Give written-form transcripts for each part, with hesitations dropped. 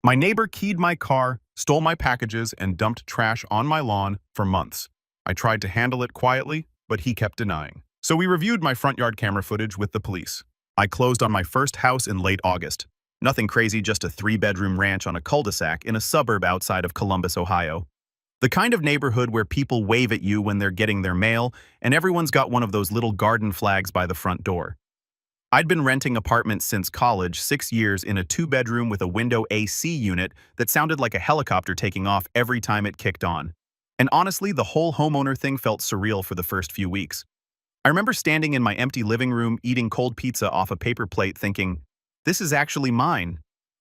My neighbor keyed my car, stole my packages, and dumped trash on my lawn for months. I tried to handle it quietly, but he kept denying. So we reviewed my front yard camera footage with the police. I closed on my first house in late August. Nothing crazy, just a 3-bedroom ranch on a cul-de-sac in a suburb outside of Columbus, Ohio. The kind of neighborhood where people wave at you when they're getting their mail, and everyone's got one of those little garden flags by the front door. I'd been renting apartments since college, 6 years, in a 2-bedroom with a window AC unit that sounded like a helicopter taking off every time it kicked on. And honestly, the whole homeowner thing felt surreal for the first few weeks. I remember standing in my empty living room eating cold pizza off a paper plate thinking, this is actually mine.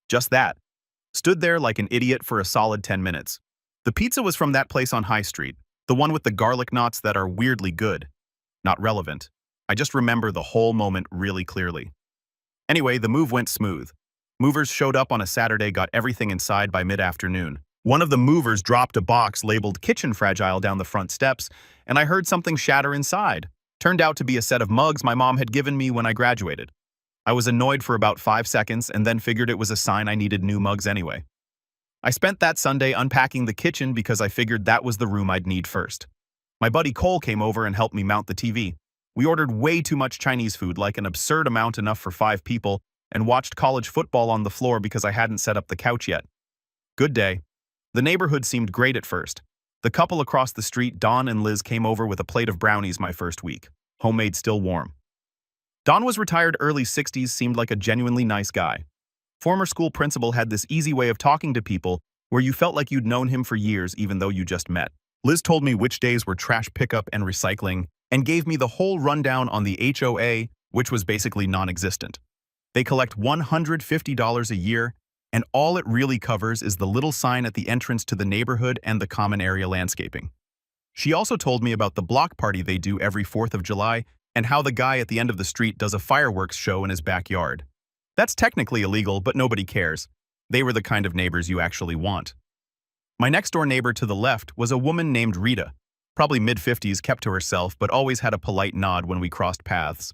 Just that. Stood there like an idiot for a solid 10 minutes. The pizza was from that place on High Street, the one with the garlic knots that are weirdly good. Not relevant. I just remember the whole moment really clearly. Anyway, the move went smooth. Movers showed up on a Saturday, got everything inside by mid-afternoon. One of the movers dropped a box labeled kitchen fragile down the front steps, and I heard something shatter inside. Turned out to be a set of mugs my mom had given me when I graduated. I was annoyed for about 5 seconds and then figured it was a sign I needed new mugs anyway. I spent that Sunday unpacking the kitchen because I figured that was the room I'd need first. My buddy Cole came over and helped me mount the TV. We ordered way too much Chinese food, like an absurd amount enough for 5 people, and watched college football on the floor because I hadn't set up the couch yet. Good day. The neighborhood seemed great at first. The couple across the street, Don and Liz, came over with a plate of brownies my first week. Homemade, still warm. Don was retired, early 60s, seemed like a genuinely nice guy. Former school principal had this easy way of talking to people where you felt like you'd known him for years even though you just met. Liz told me which days were trash pickup and recycling and gave me the whole rundown on the HOA, which was basically non-existent. They collect $150 a year, and all it really covers is the little sign at the entrance to the neighborhood and the common area landscaping. She also told me about the block party they do every 4th of July and how the guy at the end of the street does a fireworks show in his backyard. That's technically illegal, but nobody cares. They were the kind of neighbors you actually want. My next-door neighbor to the left was a woman named Rita, probably mid-50s, kept to herself, but always had a polite nod when we crossed paths.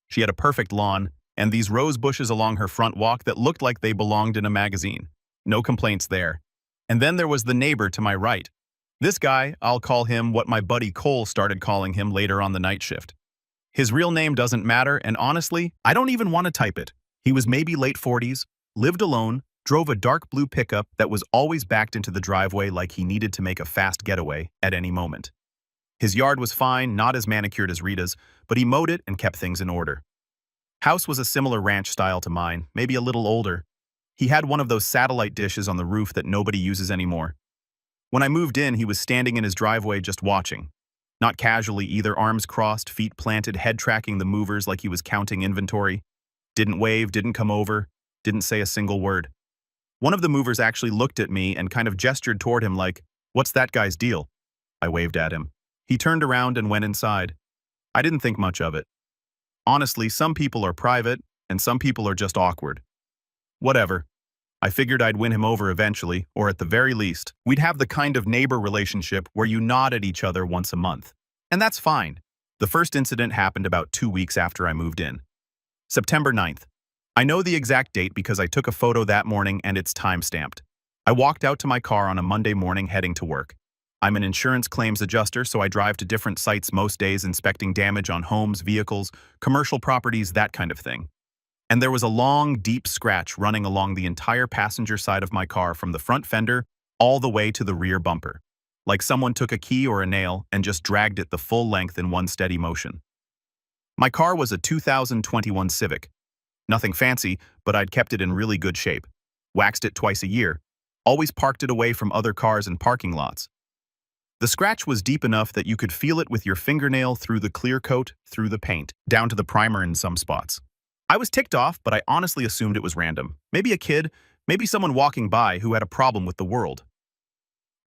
She had a perfect lawn, and these rose bushes along her front walk that looked like they belonged in a magazine. No complaints there. And then there was the neighbor to my right. This guy, I'll call him what my buddy Cole started calling him later on the night shift. His real name doesn't matter, and honestly, I don't even want to type it. He was maybe late 40s, lived alone, drove a dark blue pickup that was always backed into the driveway like he needed to make a fast getaway at any moment. His yard was fine, not as manicured as Rita's, but he mowed it and kept things in order. House was a similar ranch style to mine, maybe a little older. He had one of those satellite dishes on the roof that nobody uses anymore. When I moved in, he was standing in his driveway just watching. Not casually either, arms crossed, feet planted, head tracking the movers like he was counting inventory. Didn't wave, didn't come over, didn't say a single word. One of the movers actually looked at me and kind of gestured toward him like, "What's that guy's deal?" I waved at him. He turned around and went inside. I didn't think much of it. Honestly, some people are private, and some people are just awkward. Whatever. I figured I'd win him over eventually, or at the very least, we'd have the kind of neighbor relationship where you nod at each other once a month. And that's fine. The first incident happened about 2 weeks after I moved in. September 9th. I know the exact date because I took a photo that morning and it's time-stamped. I walked out to my car on a Monday morning heading to work. I'm an insurance claims adjuster, so I drive to different sites most days inspecting damage on homes, vehicles, commercial properties, that kind of thing. And there was a long, deep scratch running along the entire passenger side of my car from the front fender all the way to the rear bumper, like someone took a key or a nail and just dragged it the full length in one steady motion. My car was a 2021 Civic. Nothing fancy, but I'd kept it in really good shape. Waxed it twice a year. Always parked it away from other cars and parking lots. The scratch was deep enough that you could feel it with your fingernail through the clear coat, through the paint, down to the primer in some spots. I was ticked off, but I honestly assumed it was random. Maybe a kid, maybe someone walking by who had a problem with the world.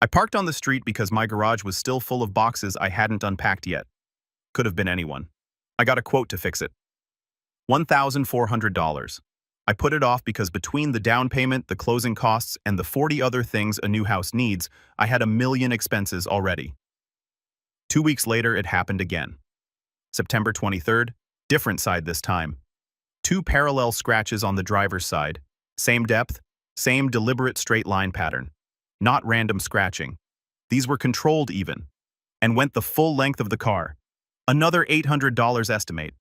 I parked on the street because my garage was still full of boxes I hadn't unpacked yet. Could have been anyone. I got a quote to fix it. $1,400. I put it off because between the down payment, the closing costs, and the 40 other things a new house needs, I had a million expenses already. 2 weeks later, it happened again. September 23rd, different side this time. 2 parallel scratches on the driver's side. Same depth, Same deliberate straight line pattern. Not random scratching. These were controlled even. And went the full length of the car. Another $800 estimate.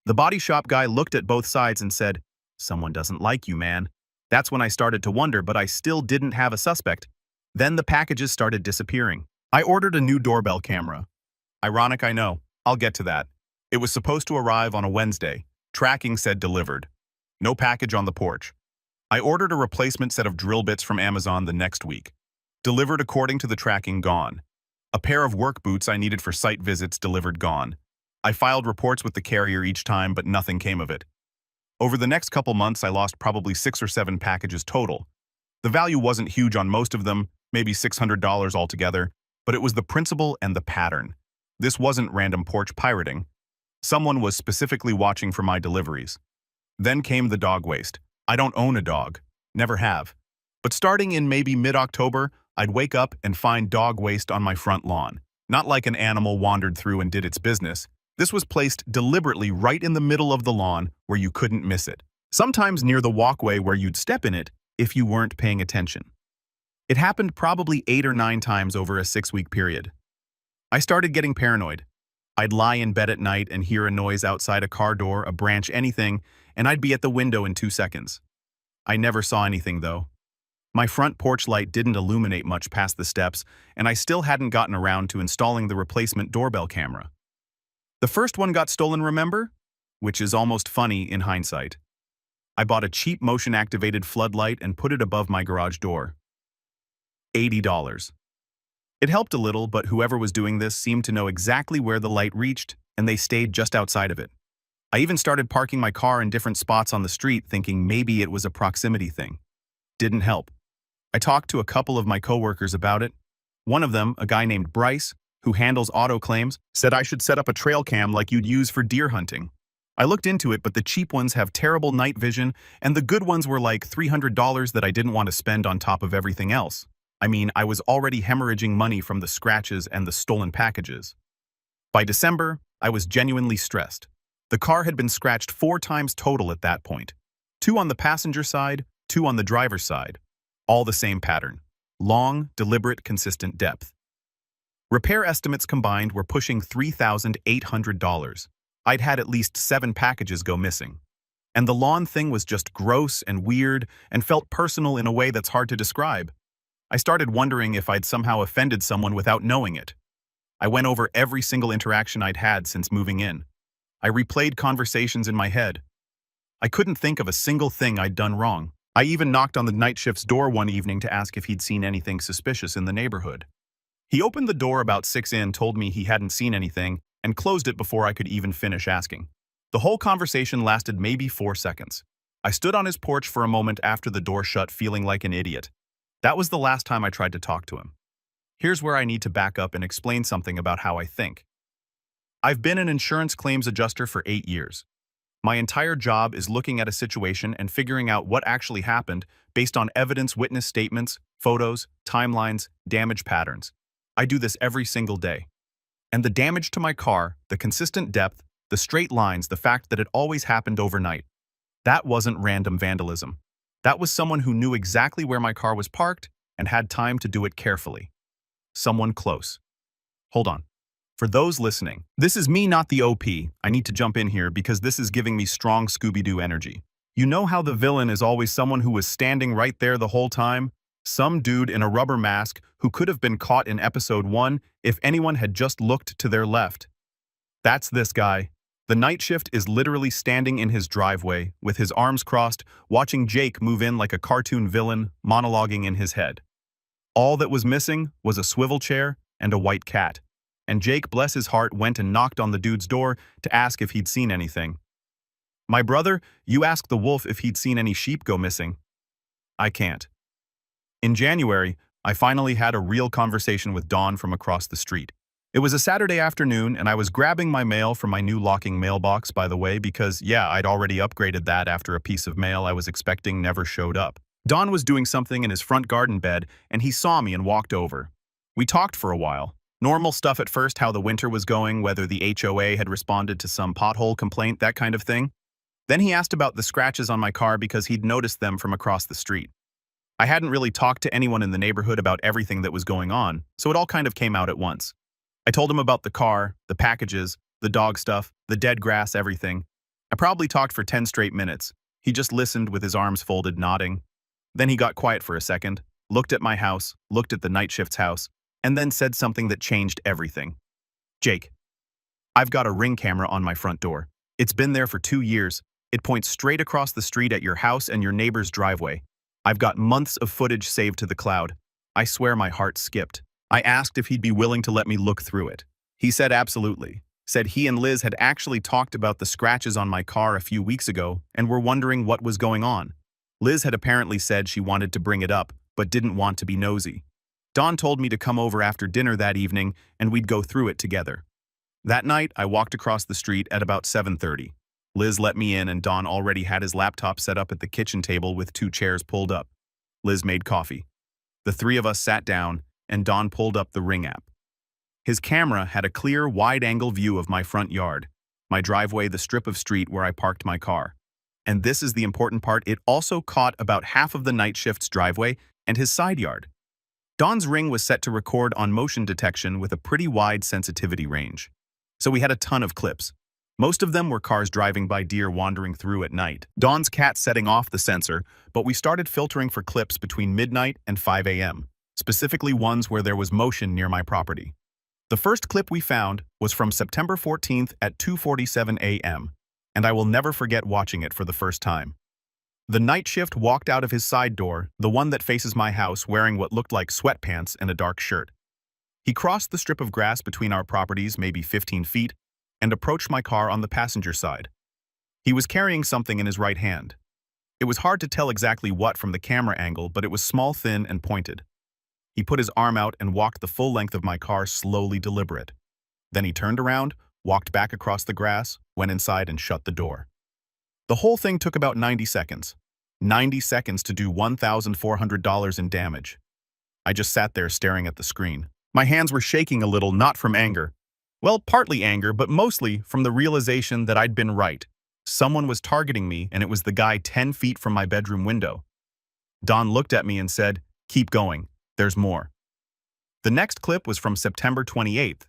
The body shop guy looked at both sides and said, "Someone doesn't like you, man." That's when I started to wonder, but I still didn't have a suspect. Then the packages started disappearing. I ordered a new doorbell camera. Ironic, I know. I'll get to that. It was supposed to arrive on a Wednesday. Tracking said delivered. No package on the porch. I ordered a replacement set of drill bits from Amazon the next week. Delivered according to the tracking, gone. A pair of work boots I needed for site visits, delivered, gone. I filed reports with the carrier each time, but nothing came of it. Over the next couple months, I lost probably 6 or 7 packages total. The value wasn't huge on most of them, maybe $600 altogether, but it was the principle and the pattern. This wasn't random porch pirating. Someone was specifically watching for my deliveries. Then came the dog waste. I don't own a dog. Never have. But starting in maybe mid-October, I'd wake up and find dog waste on my front lawn. Not like an animal wandered through and did its business. This was placed deliberately right in the middle of the lawn where you couldn't miss it. Sometimes near the walkway where you'd step in it if you weren't paying attention. It happened probably 8 or 9 times over a 6-week period. I started getting paranoid. I'd lie in bed at night and hear a noise outside a car door, a branch, anything, and I'd be at the window in 2 seconds. I never saw anything, though. My front porch light didn't illuminate much past the steps, and I still hadn't gotten around to installing the replacement doorbell camera. The first one got stolen, remember? Which is almost funny in hindsight. I bought a cheap motion-activated floodlight and put it above my garage door. $80. It helped a little, but whoever was doing this seemed to know exactly where the light reached, and they stayed just outside of it. I even started parking my car in different spots on the street, thinking maybe it was a proximity thing. Didn't help. I talked to a couple of my coworkers about it. One of them, a guy named Bryce, who handles auto claims, said I should set up a trail cam like you'd use for deer hunting. I looked into it, but the cheap ones have terrible night vision, and the good ones were like $300 that I didn't want to spend on top of everything else. I mean, I was already hemorrhaging money from the scratches and the stolen packages. By December, I was genuinely stressed. The car had been scratched 4 times total at that point. 2 on the passenger side, 2 on the driver's side. All the same pattern. Long, deliberate, consistent depth. Repair estimates combined were pushing $3,800. I'd had at least 7 packages go missing. And the lawn thing was just gross and weird and felt personal in a way that's hard to describe. I started wondering if I'd somehow offended someone without knowing it. I went over every single interaction I'd had since moving in. I replayed conversations in my head. I couldn't think of a single thing I'd done wrong. I even knocked on the night shift's door one evening to ask if he'd seen anything suspicious in the neighborhood. He opened the door about 6 in, told me he hadn't seen anything, and closed it before I could even finish asking. The whole conversation lasted maybe 4 seconds. I stood on his porch for a moment after the door shut, feeling like an idiot. That was the last time I tried to talk to him. Here's where I need to back up and explain something about how I think. I've been an insurance claims adjuster for 8 years. My entire job is looking at a situation and figuring out what actually happened based on evidence, witness statements, photos, timelines, damage patterns. I do this every single day. And the damage to my car, the consistent depth, the straight lines, the fact that it always happened overnight, that wasn't random vandalism. That was someone who knew exactly where my car was parked and had time to do it carefully. Someone close. Hold on. For those listening, this is me, not the OP. I need to jump in here because this is giving me strong Scooby-Doo energy. You know how the villain is always someone who was standing right there the whole time? Some dude in a rubber mask who could have been caught in episode 1 if anyone had just looked to their left. That's this guy. The night shift is literally standing in his driveway with his arms crossed, watching Jake move in like a cartoon villain, monologuing in his head. All that was missing was a swivel chair and a white cat. And Jake, bless his heart, went and knocked on the dude's door to ask if he'd seen anything. My brother, you asked the wolf if he'd seen any sheep go missing. I can't. In January, I finally had a real conversation with Dawn from across the street. It was a Saturday afternoon, and I was grabbing my mail from my new locking mailbox, by the way, because, yeah, I'd already upgraded that after a piece of mail I was expecting never showed up. Don was doing something in his front garden bed, and he saw me and walked over. We talked for a while. Normal stuff at first, how the winter was going, whether the HOA had responded to some pothole complaint, that kind of thing. Then he asked about the scratches on my car because he'd noticed them from across the street. I hadn't really talked to anyone in the neighborhood about everything that was going on, so it all kind of came out at once. I told him about the car, the packages, the dog stuff, the dead grass, everything. I probably talked for 10 straight minutes. He just listened with his arms folded, nodding. Then he got quiet for a second, looked at my house, looked at the night shift's house, and then said something that changed everything. Jake, I've got a Ring camera on my front door. It's been there for 2 years. It points straight across the street at your house and your neighbor's driveway. I've got months of footage saved to the cloud. I swear my heart skipped. I asked if he'd be willing to let me look through it. He said absolutely. Said he and Liz had actually talked about the scratches on my car a few weeks ago and were wondering what was going on. Liz had apparently said she wanted to bring it up, but didn't want to be nosy. Dawn told me to come over after dinner that evening and we'd go through it together. That night, I walked across the street at about 7:30. Liz let me in and Dawn already had his laptop set up at the kitchen table with 2 chairs pulled up. Liz made coffee. The 3 of us sat down and Dawn pulled up the Ring app. His camera had a clear, wide-angle view of my front yard, my driveway, the strip of street where I parked my car. And this is the important part, it also caught about half of the night shift's driveway and his side yard. Dawn's Ring was set to record on motion detection with a pretty wide sensitivity range. So we had a ton of clips. Most of them were cars driving by, deer wandering through at night, Dawn's cat setting off the sensor, but we started filtering for clips between midnight and 5 a.m., specifically ones where there was motion near my property. The first clip we found was from September 14th at 2:47 a.m., and I will never forget watching it for the first time. The night shift walked out of his side door, the one that faces my house, wearing what looked like sweatpants and a dark shirt. He crossed the strip of grass between our properties, maybe 15 feet, and approached my car on the passenger side. He was carrying something in his right hand. It was hard to tell exactly what from the camera angle, but it was small, thin, and pointed. He put his arm out and walked the full length of my car, slowly, deliberate. Then he turned around, walked back across the grass, went inside and shut the door. The whole thing took about 90 seconds. 90 seconds to do $1,400 in damage. I just sat there staring at the screen. My hands were shaking a little, not from anger. Well, partly anger, but mostly from the realization that I'd been right. Someone was targeting me, and it was the guy 10 feet from my bedroom window. Dawn looked at me and said, "Keep going. There's more." The next clip was from September 28th.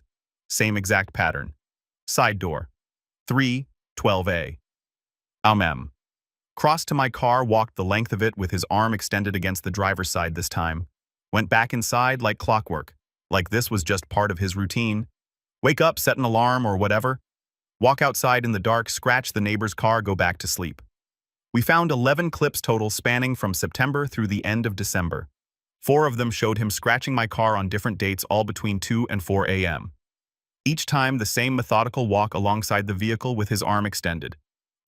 Same exact pattern. Side door. 3:12 a.m. Crossed to my car, walked the length of it with his arm extended against the driver's side this time. Went back inside like clockwork. Like this was just part of his routine. Wake up, set an alarm or whatever. Walk outside in the dark, scratch the neighbor's car, go back to sleep. We found 11 clips total spanning from September through the end of December. 4 of them showed him scratching my car on different dates, all between 2 and 4 a.m. Each time the same methodical walk alongside the vehicle with his arm extended.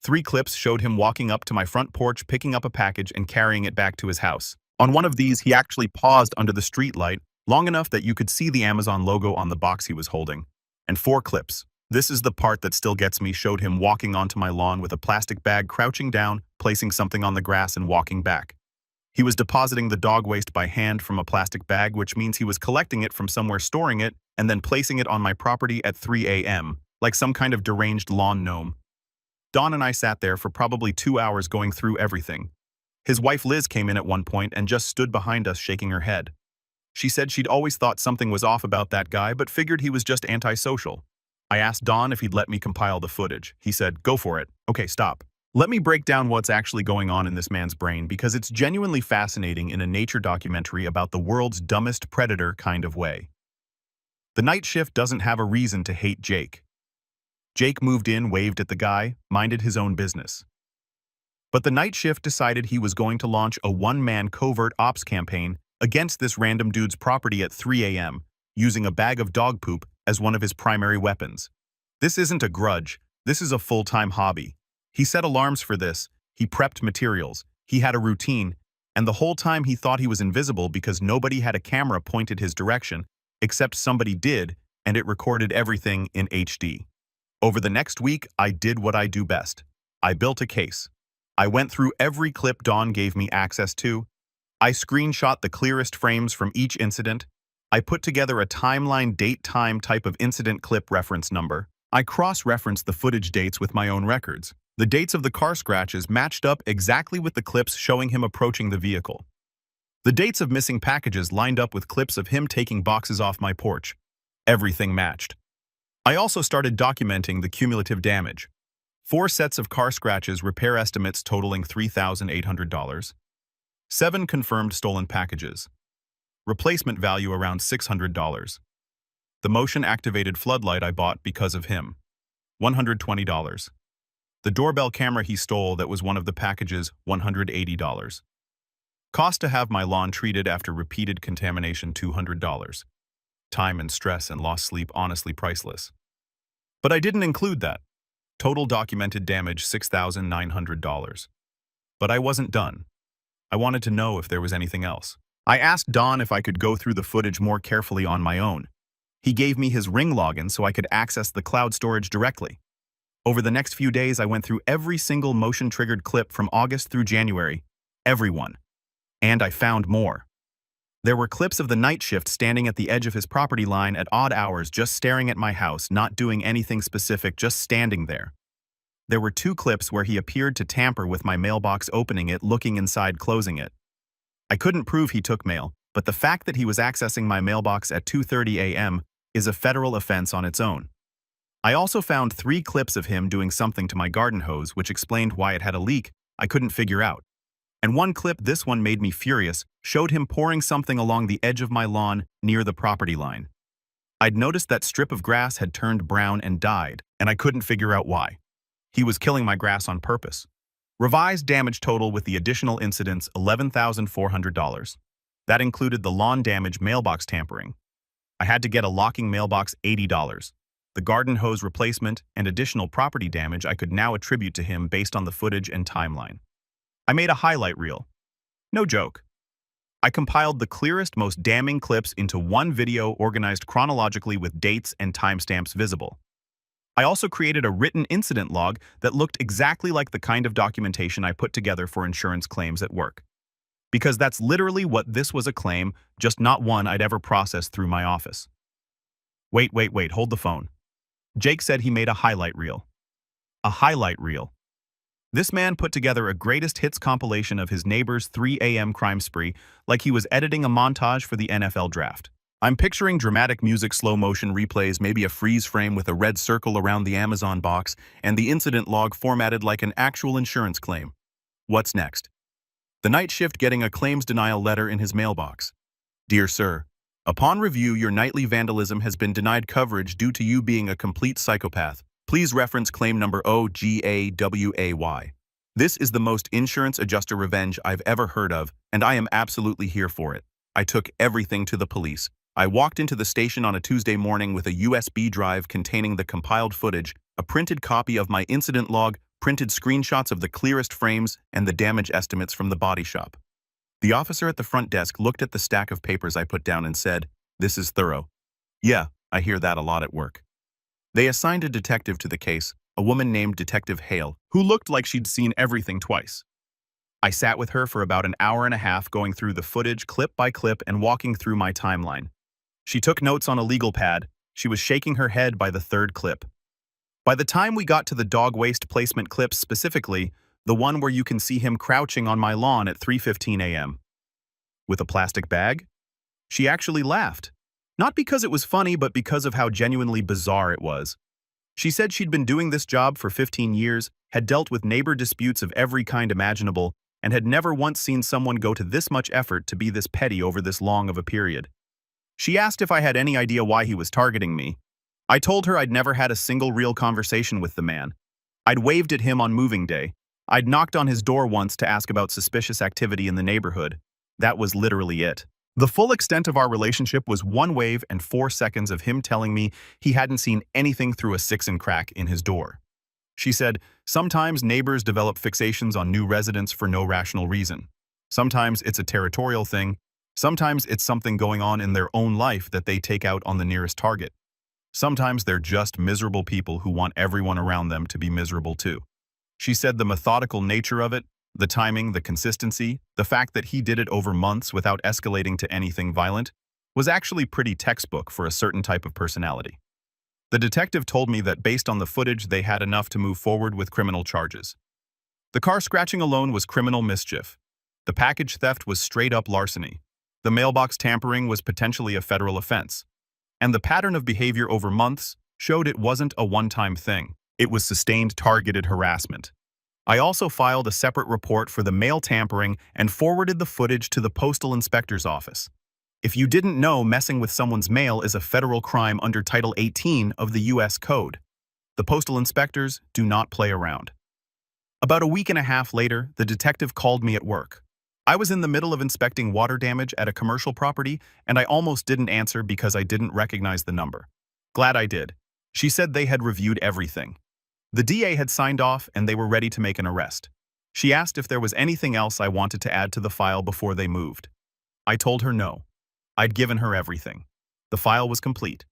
3 clips showed him walking up to my front porch, picking up a package and carrying it back to his house. On one of these, he actually paused under the street light, long enough that you could see the Amazon logo on the box he was holding. And 4 clips. This is the part that still gets me, showed him walking onto my lawn with a plastic bag, crouching down, placing something on the grass and walking back. He was depositing the dog waste by hand from a plastic bag, which means he was collecting it from somewhere, storing it, and then placing it on my property at 3 a.m., like some kind of deranged lawn gnome. Dawn and I sat there for probably 2 hours going through everything. His wife Liz came in at one point and just stood behind us shaking her head. She said she'd always thought something was off about that guy, but figured he was just antisocial. I asked Don if he'd let me compile the footage. He said, "Go for it." Okay, stop. Let me break down what's actually going on in this man's brain, because it's genuinely fascinating in a nature documentary about the world's dumbest predator kind of way. The night shift doesn't have a reason to hate Jake. Jake moved in, waved at the guy, minded his own business. But the night shift decided he was going to launch a one-man covert ops campaign against this random dude's property at 3 a.m., using a bag of dog poop as one of his primary weapons. This isn't a grudge, this is a full-time hobby. He set alarms for this, he prepped materials, he had a routine, and the whole time he thought he was invisible because nobody had a camera pointed his direction, except somebody did, and it recorded everything in HD. Over the next week, I did what I do best. I built a case. I went through every clip Dawn gave me access to. I screenshot the clearest frames from each incident. I put together a timeline, date, time type of incident clip reference number. I cross-referenced the footage dates with my own records. The dates of the car scratches matched up exactly with the clips showing him approaching the vehicle. The dates of missing packages lined up with clips of him taking boxes off my porch. Everything matched. I also started documenting the cumulative damage. 4 sets of car scratches, repair estimates totaling $3,800. 7 confirmed stolen packages. Replacement value around $600. The motion-activated floodlight I bought because of him. $120. The doorbell camera he stole that was one of the packages, $180. Cost to have my lawn treated after repeated contamination, $200. Time and stress and lost sleep, honestly priceless. But I didn't include that. Total documented damage, $6,900. But I wasn't done. I wanted to know if there was anything else. I asked Don if I could go through the footage more carefully on my own. He gave me his Ring login so I could access the cloud storage directly. Over the next few days, I went through every single motion-triggered clip from August through January. Everyone. And I found more. There were clips of the night shift standing at the edge of his property line at odd hours, just staring at my house, not doing anything specific, just standing there. There were 2 clips where he appeared to tamper with my mailbox, opening it, looking inside, closing it. I couldn't prove he took mail, but the fact that he was accessing my mailbox at 2:30 a.m. is a federal offense on its own. I also found 3 clips of him doing something to my garden hose, which explained why it had a leak I couldn't figure out. And one clip, this one made me furious, showed him pouring something along the edge of my lawn near the property line. I'd noticed that strip of grass had turned brown and died, and I couldn't figure out why. He was killing my grass on purpose. Revised damage total with the additional incidents, $11,400. That included the lawn damage, mailbox tampering. I had to get a locking mailbox, $80. The garden hose replacement and additional property damage I could now attribute to him based on the footage and timeline. I made a highlight reel. No joke. I compiled the clearest, most damning clips into one video organized chronologically with dates and timestamps visible. I also created a written incident log that looked exactly like the kind of documentation I put together for insurance claims at work. Because that's literally what this was, a claim, just not one I'd ever processed through my office. Wait, hold the phone. Jake said he made a highlight reel. A highlight reel. This man put together a greatest hits compilation of his neighbor's 3 a.m. crime spree like he was editing a montage for the NFL draft. I'm picturing dramatic music, slow motion replays, maybe a freeze frame with a red circle around the Amazon box, and the incident log formatted like an actual insurance claim. What's next? The night shift getting a claims denial letter in his mailbox. Dear sir, upon review, your nightly vandalism has been denied coverage due to you being a complete psychopath. Please reference claim number OGAWAY. This is the most insurance adjuster revenge I've ever heard of, and I am absolutely here for it. I took everything to the police. I walked into the station on a Tuesday morning with a USB drive containing the compiled footage, a printed copy of my incident log, printed screenshots of the clearest frames, and the damage estimates from the body shop. The officer at the front desk looked at the stack of papers I put down and said, "This is thorough." Yeah, I hear that a lot at work. They assigned a detective to the case, a woman named Detective Hale, who looked like she'd seen everything twice. I sat with her for about an hour and a half going through the footage clip by clip and walking through my timeline. She took notes on a legal pad. She was shaking her head by the 3rd clip. By the time we got to the dog waste placement clip, specifically, the one where you can see him crouching on my lawn at 3:15 a.m. with a plastic bag, she actually laughed. Not because it was funny, but because of how genuinely bizarre it was. She said she'd been doing this job for 15 years, had dealt with neighbor disputes of every kind imaginable, and had never once seen someone go to this much effort to be this petty over this long of a period. She asked if I had any idea why he was targeting me. I told her I'd never had a single real conversation with the man. I'd waved at him on moving day. I'd knocked on his door once to ask about suspicious activity in the neighborhood. That was literally it. The full extent of our relationship was 1 wave and 4 seconds of him telling me he hadn't seen anything through a 6-inch crack in his door. She said, sometimes neighbors develop fixations on new residents for no rational reason. Sometimes it's a territorial thing. Sometimes it's something going on in their own life that they take out on the nearest target. Sometimes they're just miserable people who want everyone around them to be miserable too. She said the methodical nature of it, the timing, the consistency, the fact that he did it over months without escalating to anything violent, was actually pretty textbook for a certain type of personality. The detective told me that based on the footage, they had enough to move forward with criminal charges. The car scratching alone was criminal mischief. The package theft was straight-up larceny. The mailbox tampering was potentially a federal offense. And the pattern of behavior over months showed it wasn't a one-time thing. It was sustained targeted harassment. I also filed a separate report for the mail tampering and forwarded the footage to the Postal Inspector's office. If you didn't know, messing with someone's mail is a federal crime under Title 18 of the U.S. Code. The postal inspectors do not play around. About a week and a half later, the detective called me at work. I was in the middle of inspecting water damage at a commercial property, and I almost didn't answer because I didn't recognize the number. Glad I did. She said they had reviewed everything. The DA had signed off and they were ready to make an arrest. She asked if there was anything else I wanted to add to the file before they moved. I told her no. I'd given her everything. The file was complete.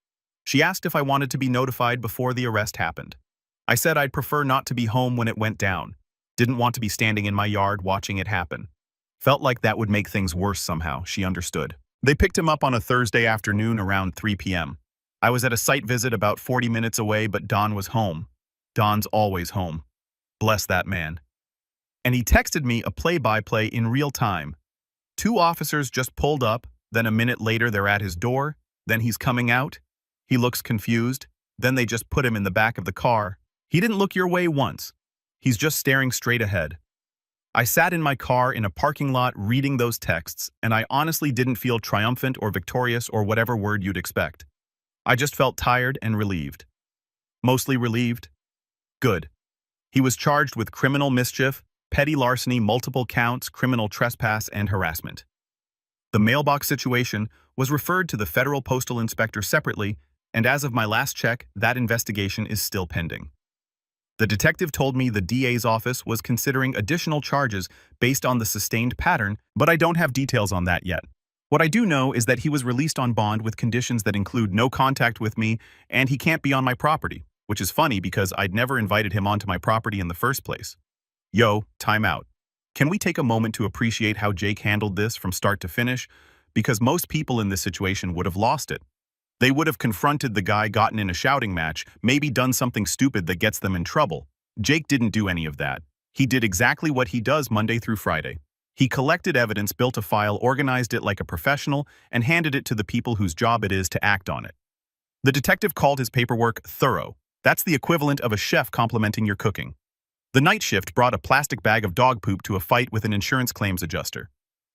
She asked if I wanted to be notified before the arrest happened. I said I'd prefer not to be home when it went down. Didn't want to be standing in my yard watching it happen. Felt like that would make things worse somehow, she understood. They picked him up on a Thursday afternoon around 3 p.m. I was at a site visit about 40 minutes away, but Don was home. Don's always home. Bless that man. And he texted me a play-by-play in real time. 2 officers just pulled up, then a minute later they're at his door, then he's coming out. He looks confused, then they just put him in the back of the car. He didn't look your way once. He's just staring straight ahead. I sat in my car in a parking lot reading those texts, and I honestly didn't feel triumphant or victorious or whatever word you'd expect. I just felt tired and relieved. Mostly relieved. Good. He was charged with criminal mischief, petty larceny, multiple counts, criminal trespass, and harassment. The mailbox situation was referred to the federal postal inspector separately, and as of my last check, that investigation is still pending. The detective told me the DA's office was considering additional charges based on the sustained pattern, but I don't have details on that yet. What I do know is that he was released on bond with conditions that include no contact with me and he can't be on my property, which is funny because I'd never invited him onto my property in the first place. Yo, time out. Can we take a moment to appreciate how Jake handled this from start to finish? Because most people in this situation would have lost it. They would have confronted the guy, gotten in a shouting match, maybe done something stupid that gets them in trouble. Jake didn't do any of that. He did exactly what he does Monday through Friday. He collected evidence, built a file, organized it like a professional, and handed it to the people whose job it is to act on it. The detective called his paperwork thorough. That's the equivalent of a chef complimenting your cooking. The night shift brought a plastic bag of dog poop to a fight with an insurance claims adjuster.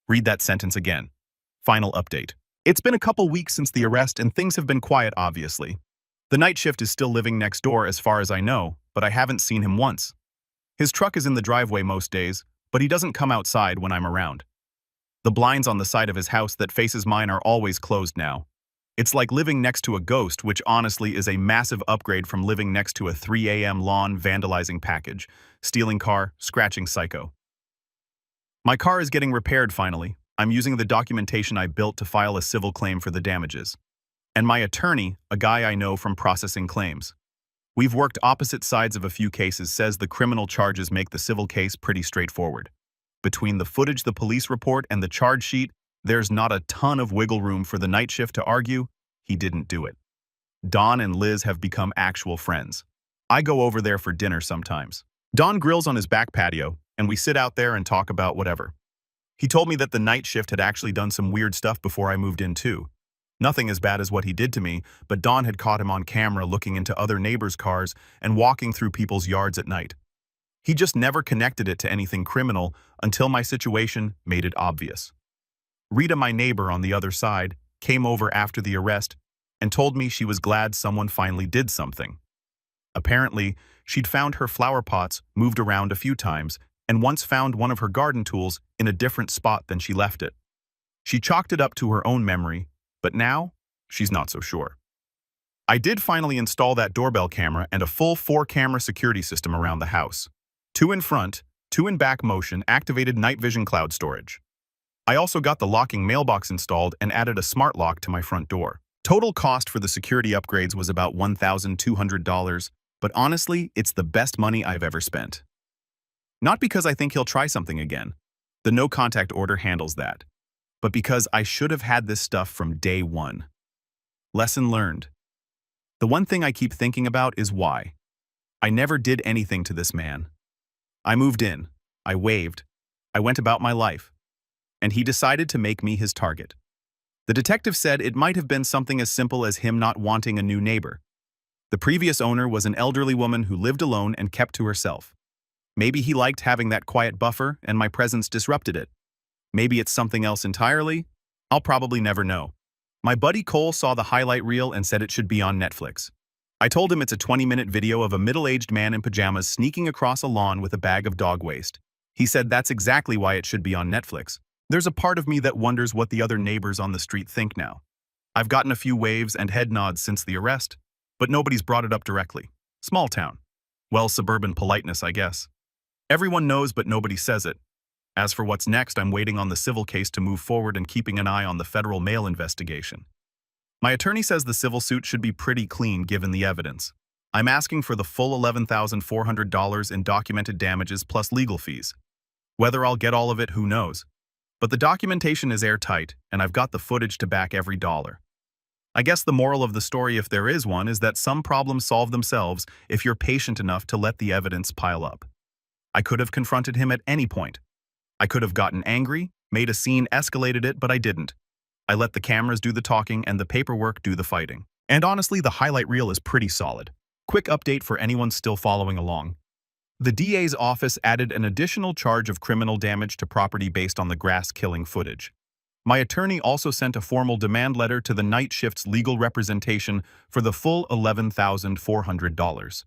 Read that sentence again. Final update. It's been a couple weeks since the arrest and things have been quiet, obviously. The night shift is still living next door as far as I know, but I haven't seen him once. His truck is in the driveway most days, but he doesn't come outside when I'm around. The blinds on the side of his house that faces mine are always closed now. It's like living next to a ghost, which honestly is a massive upgrade from living next to a 3 a.m. lawn vandalizing package, stealing car, scratching psycho. My car is getting repaired finally. I'm using the documentation I built to file a civil claim for the damages. And my attorney, a guy I know from processing claims. We've worked opposite sides of a few cases, says the criminal charges make the civil case pretty straightforward. Between the footage, the police report, and the charge sheet, there's not a ton of wiggle room for the night shift to argue he didn't do it. Don and Liz have become actual friends. I go over there for dinner sometimes. Don grills on his back patio, and we sit out there and talk about whatever. He told me that the night shift had actually done some weird stuff before I moved in too. Nothing as bad as what he did to me, but Don had caught him on camera looking into other neighbors' cars and walking through people's yards at night. He just never connected it to anything criminal until my situation made it obvious. Rita, my neighbor on the other side, came over after the arrest and told me she was glad someone finally did something. Apparently, she'd found her flower pots moved around a few times and once found one of her garden tools in a different spot than she left it. She chalked it up to her own memory, but now she's not so sure. I did finally install that doorbell camera and a full 4-camera security system around the house. 2 in front, 2 in back motion, activated night vision cloud storage. I also got the locking mailbox installed and added a smart lock to my front door. Total cost for the security upgrades was about $1,200, but honestly, it's the best money I've ever spent. Not because I think he'll try something again. The no contact order handles that. But because I should have had this stuff from day one. Lesson learned. The one thing I keep thinking about is why. I never did anything to this man. I moved in. I waved. I went about my life. and he decided to make me his target. The detective said it might have been something as simple as him not wanting a new neighbor. The previous owner was an elderly woman who lived alone and kept to herself. Maybe he liked having that quiet buffer and my presence disrupted it. Maybe it's something else entirely. I'll probably never know. My buddy Cole saw the highlight reel and said it should be on Netflix. I told him it's a 20-minute video of a middle-aged man in pajamas sneaking across a lawn with a bag of dog waste. He said that's exactly why it should be on Netflix. There's a part of me that wonders what the other neighbors on the street think now. I've gotten a few waves and head nods since the arrest, but nobody's brought it up directly. Small town. Well, suburban politeness, I guess. Everyone knows, but nobody says it. As for what's next, I'm waiting on the civil case to move forward and keeping an eye on the federal mail investigation. My attorney says the civil suit should be pretty clean given the evidence. I'm asking for the full $11,400 in documented damages plus legal fees. Whether I'll get all of it, who knows? But the documentation is airtight, and I've got the footage to back every dollar. I guess the moral of the story, if there is one, is that some problems solve themselves if you're patient enough to let the evidence pile up. I could have confronted him at any point. I could have gotten angry, made a scene, escalated it, but I didn't. I let the cameras do the talking and the paperwork do the fighting. And honestly, the highlight reel is pretty solid. Quick update for anyone still following along. The DA's office added an additional charge of criminal damage to property based on the grass-killing footage. My attorney also sent a formal demand letter to the night shift's legal representation for the full $11,400.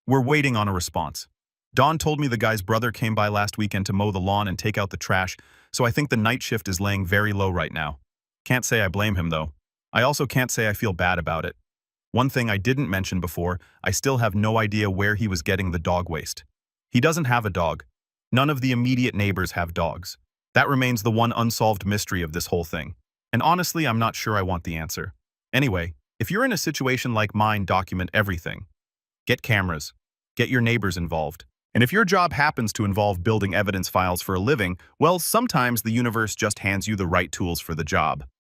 We're waiting on a response. Don told me the guy's brother came by last weekend to mow the lawn and take out the trash, so I think the night shift is laying very low right now. Can't say I blame him, though. I also can't say I feel bad about it. One thing I didn't mention before, I still have no idea where he was getting the dog waste. He doesn't have a dog. None of the immediate neighbors have dogs. That remains the one unsolved mystery of this whole thing. And honestly, I'm not sure I want the answer. Anyway, if you're in a situation like mine, document everything. Get cameras. Get your neighbors involved. And if your job happens to involve building evidence files for a living, well, sometimes the universe just hands you the right tools for the job.